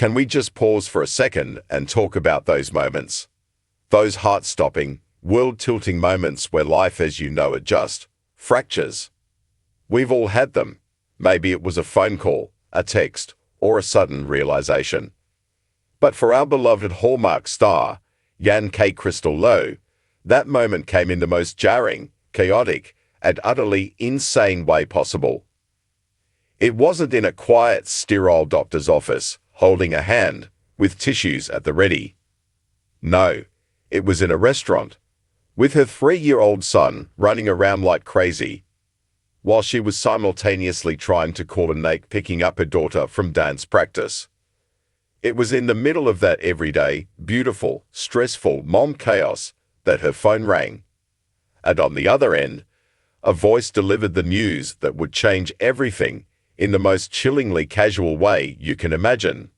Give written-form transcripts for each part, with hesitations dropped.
Can we just pause for a second and talk about those moments? Those heart-stopping, world-tilting moments where life as you know it just fractures. We've all had them. Maybe it was a phone call, a text, or a sudden realization. But for our beloved Hallmark star, Jan K. Crystal Lowe, that moment came in the most jarring, chaotic, and utterly insane way possible. It wasn't in a quiet, sterile doctor's office, holding a hand, with tissues at the ready. No, it was in a restaurant, with her 3-year-old son running around like crazy, while she was simultaneously trying to coordinate picking up her daughter from dance practice. It was in the middle of that everyday, beautiful, stressful mom chaos that her phone rang. And on the other end, a voice delivered the news that would change everything in the most chillingly casual way you can imagine.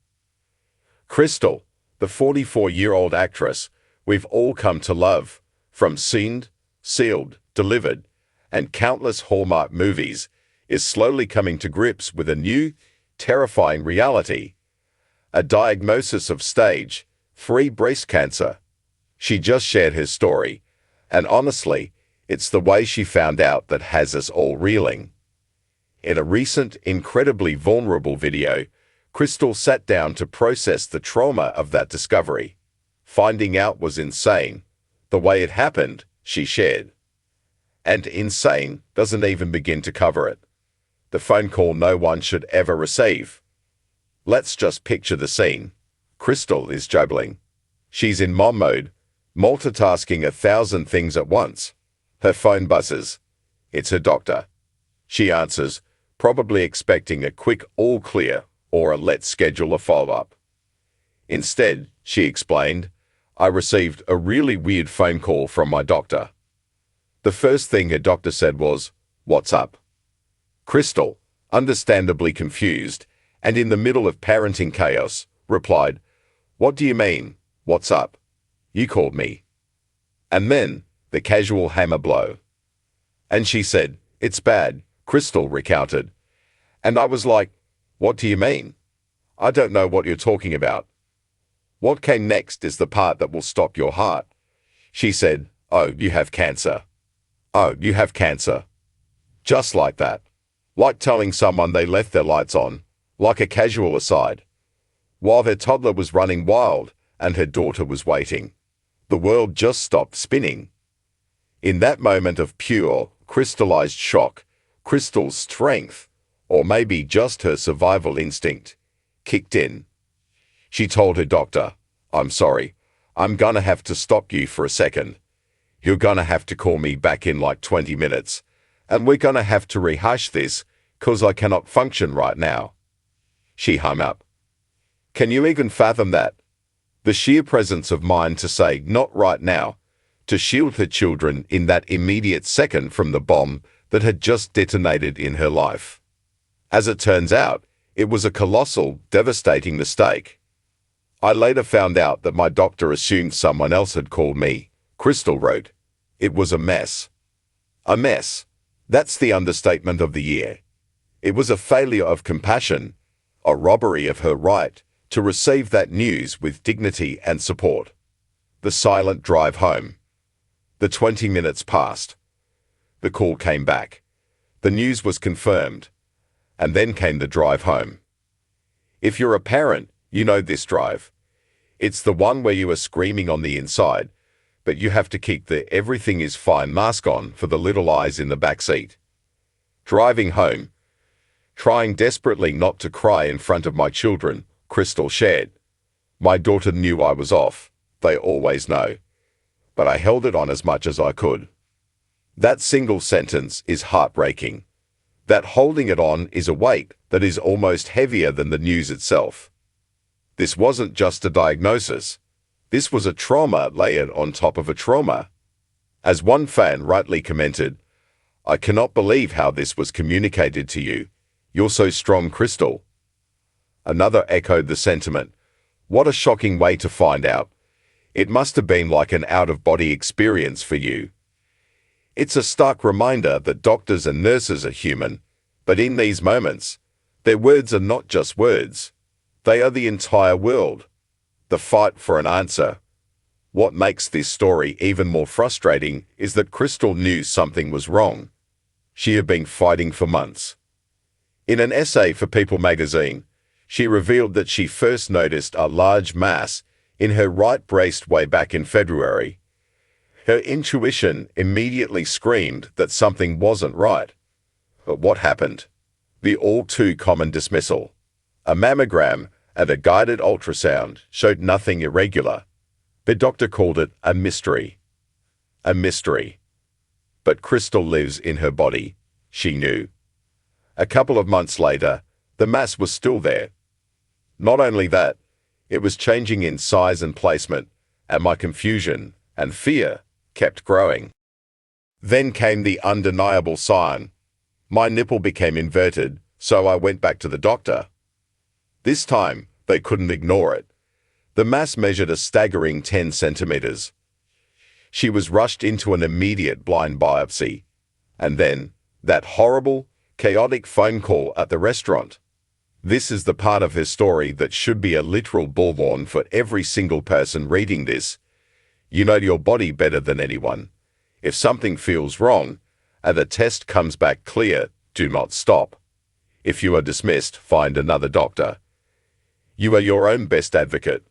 Crystal, the 44-year-old actress we've all come to love, from Seen, Sealed, Delivered, and countless Hallmark movies, is slowly coming to grips with a new, terrifying reality. A diagnosis of stage 3 breast cancer. She just shared her story, and honestly, it's the way she found out that has us all reeling. In a recent, incredibly vulnerable video, Crystal sat down to process the trauma of that discovery. Finding out was insane. The way it happened, she shared. And insane doesn't even begin to cover it. The phone call no one should ever receive. Let's just picture the scene. Crystal is juggling. She's in mom mode, multitasking 1,000 things at once. Her phone buzzes. It's her doctor. She answers, probably expecting a quick all clear or a let's schedule a follow-up. Instead, she explained, I received a really weird phone call from my doctor. The first thing her doctor said was, "What's up?" Crystal, understandably confused and in the middle of parenting chaos, replied, "What do you mean, what's up? You called me." And then, the casual hammer blow. And she said, "It's bad," Crystal recounted. And I was like, "What do you mean? I don't know what you're talking about." What came next is the part that will stop your heart. She said, "Oh, you have cancer. Oh, you have cancer." Just like that. Like telling someone they left their lights on, like a casual aside. While their toddler was running wild and her daughter was waiting, the world just stopped spinning. In that moment of pure, crystallized shock, Crystal's strength, or maybe just her survival instinct, kicked in. She told her doctor, "I'm sorry, I'm gonna have to stop you for a second. You're gonna have to call me back in like 20 minutes, and we're gonna have to rehash this, 'cause I cannot function right now." She hung up. Can you even fathom that? The sheer presence of mind to say, "Not right now," to shield her children in that immediate second from the bomb that had just detonated in her life. As it turns out, it was a colossal, devastating mistake. I later found out that my doctor assumed someone else had called me, Crystal wrote. It was a mess. A mess. That's the understatement of the year. It was a failure of compassion, a robbery of her right to receive that news with dignity and support. The silent drive home. The 20 minutes passed. The call came back. The news was confirmed. And then came the drive home. If you're a parent, you know this drive. It's the one where you are screaming on the inside, but you have to keep the everything is fine mask on for the little eyes in the back seat. Driving home, trying desperately not to cry in front of my children, Crystal shared. My daughter knew I was off. They always know. But I held it on as much as I could. That single sentence is heartbreaking. That holding it on is a weight that is almost heavier than the news itself. This wasn't just a diagnosis. This was a trauma layered on top of a trauma. As one fan rightly commented, "I cannot believe how this was communicated to you. You're so strong, Crystal." Another echoed the sentiment. "What a shocking way to find out. It must have been like an out-of-body experience for you." It's a stark reminder that doctors and nurses are human, but in these moments, their words are not just words. They are the entire world. The fight for an answer. What makes this story even more frustrating is that Crystal knew something was wrong. She had been fighting for months. In an essay for People magazine, she revealed that she first noticed a large mass in her right breast way back in February. Her intuition immediately screamed that something wasn't right. But what happened? The all-too-common dismissal. A mammogram and a guided ultrasound showed nothing irregular. The doctor called it a mystery. A mystery. But Crystal lives in her body, she knew. A couple of months later, the mass was still there. Not only that, it was changing in size and placement, and my confusion and fear kept growing. Then came the undeniable sign. My nipple became inverted, so I went back to the doctor. This time, they couldn't ignore it. The mass measured a staggering 10 centimeters. She was rushed into an immediate blind biopsy. And then, that horrible, chaotic phone call at the restaurant. This is the part of her story that should be a literal bullhorn for every single person reading this. You know your body better than anyone. If something feels wrong, and the test comes back clear, do not stop. If you are dismissed, find another doctor. You are your own best advocate.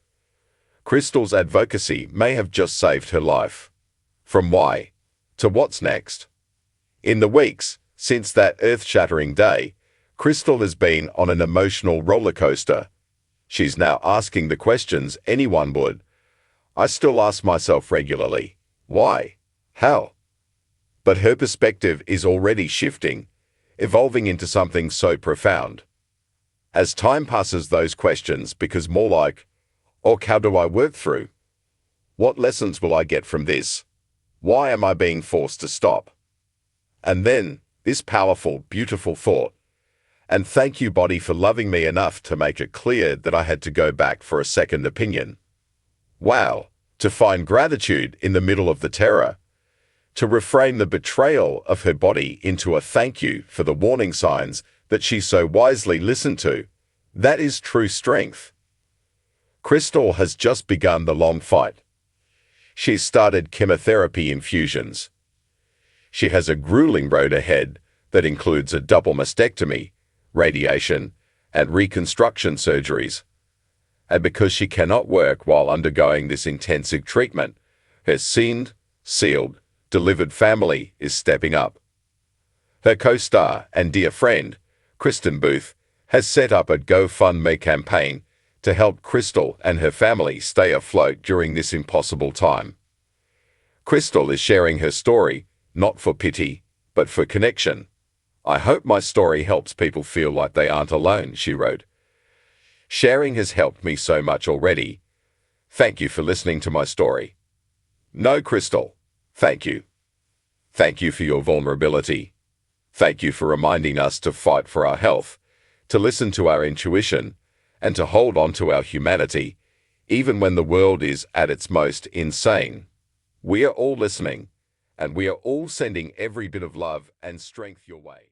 Crystal's advocacy may have just saved her life. From why to what's next? In the weeks since that earth-shattering day, Crystal has been on an emotional roller coaster. She's now asking the questions anyone would. I still ask myself regularly, why? How? But her perspective is already shifting, evolving into something so profound. As time passes, those questions become more like, how do I work through? What lessons will I get from this? Why am I being forced to stop? And then, this powerful, beautiful thought. And thank you, body, for loving me enough to make it clear that I had to go back for a second opinion. Wow, to find gratitude in the middle of the terror. To reframe the betrayal of her body into a thank you for the warning signs that she so wisely listened to. That is true strength. Crystal has just begun the long fight. She's started chemotherapy infusions. She has a grueling road ahead that includes a double mastectomy, radiation, and reconstruction surgeries. And because she cannot work while undergoing this intensive treatment, her sealed, delivered family is stepping up. Her co-star and dear friend, Kristen Booth, has set up a GoFundMe campaign to help Crystal and her family stay afloat during this impossible time. Crystal is sharing her story, not for pity, but for connection. I hope my story helps people feel like they aren't alone, she wrote. Sharing has helped me so much already. Thank you for listening to my story. No, Crystal, thank you. Thank you for your vulnerability. Thank you for reminding us to fight for our health, to listen to our intuition, and to hold on to our humanity, even when the world is at its most insane. We are all listening, and we are all sending every bit of love and strength your way.